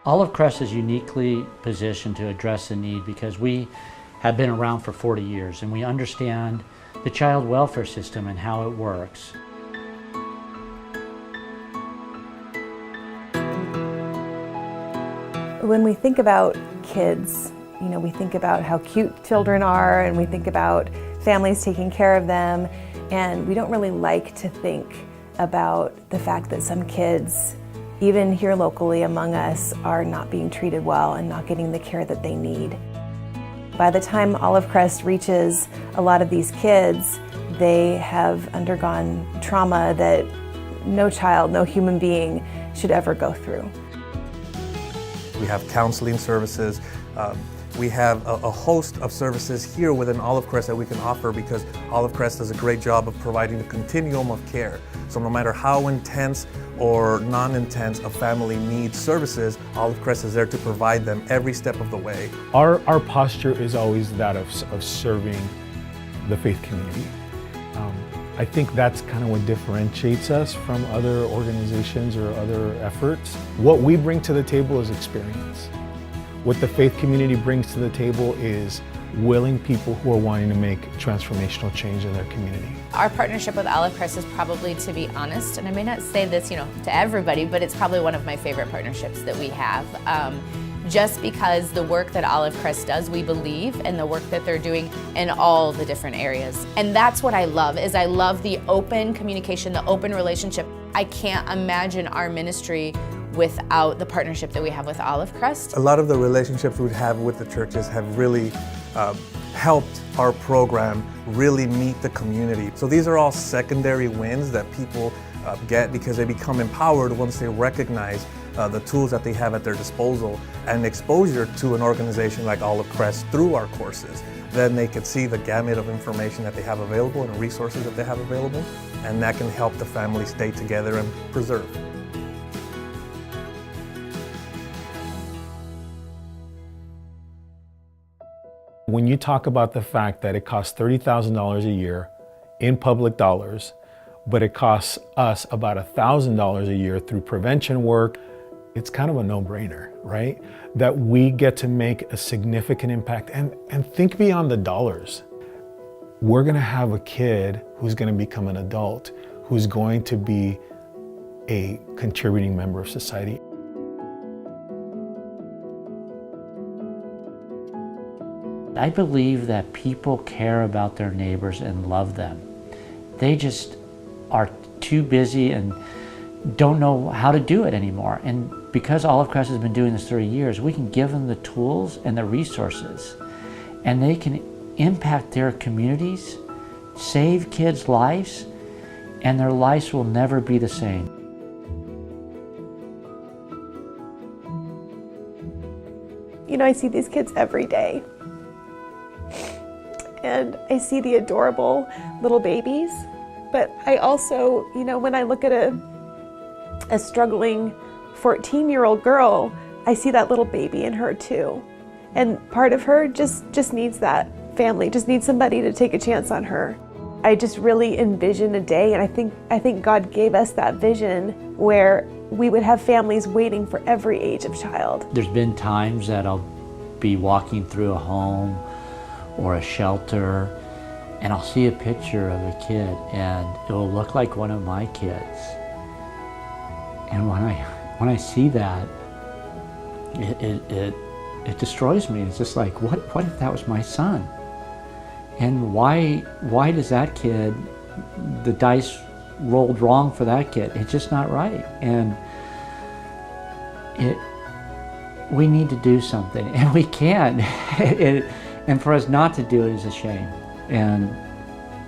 Olive Crest is uniquely positioned to address the need because we have been around for 40 years and we understand the child welfare system and how it works. When we think about kids, we think about how cute children are and we think about families taking care of them, and we don't really like to think about the fact that some kids, even here locally among us, are not being treated well and not getting the care that they need. By the time Olive Crest reaches a lot of these kids, they have undergone trauma that no child, no human being should ever go through. We have counseling services. We have a host of services here within Olive Crest that we can offer because Olive Crest does a great job of providing a continuum of care. So no matter how intense or non-intense a family needs services, Olive Crest is there to provide them every step of the way. Our posture is always that of serving the faith community. I think that's kind of what differentiates us from other organizations or other efforts. What we bring to the table is experience. What the faith community brings to the table is willing people who are wanting to make transformational change in their community. Our partnership with Olive Crest is probably, to be honest, and I may not say this, to everybody, but it's probably one of my favorite partnerships that we have. Just because the work that Olive Crest does, we believe, and the work that they're doing in all the different areas. And that's what I love, is I love the open communication, the open relationship. I can't imagine our ministry without the partnership that we have with Olive Crest. A lot of the relationships we have with the churches have really helped our program really meet the community. So these are all secondary wins that people get because they become empowered once they recognize the tools that they have at their disposal and exposure to an organization like Olive Crest through our courses. Then they could see the gamut of information that they have available and resources that they have available, and that can help the family stay together and preserve. When you talk about the fact that it costs $30,000 a year in public dollars, but it costs us about $1,000 a year through prevention work, it's kind of a no-brainer, right? That we get to make a significant impact and think beyond the dollars. We're gonna have a kid who's gonna become an adult, who's going to be a contributing member of society. I believe that people care about their neighbors and love them. They just are too busy and don't know how to do it anymore. And because Olive Crest has been doing this 30 years, we can give them the tools and the resources, and they can impact their communities, save kids' lives, and their lives will never be the same. I see these kids every day. And I see the adorable little babies, but I also, when I look at a struggling 14-year-old girl, I see that little baby in her too. And part of her just needs that family, just needs somebody to take a chance on her. I just really envision a day, and I think God gave us that vision where we would have families waiting for every age of child. There's been times that I'll be walking through a home or a shelter, and I'll see a picture of a kid, and it will look like one of my kids. And when I see that, it destroys me. It's just like, what if that was my son? And why does that kid, the dice rolled wrong for that kid? It's just not right. And we need to do something, and we can. And for us not to do it is a shame. And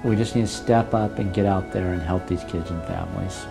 we just need to step up and get out there and help these kids and families.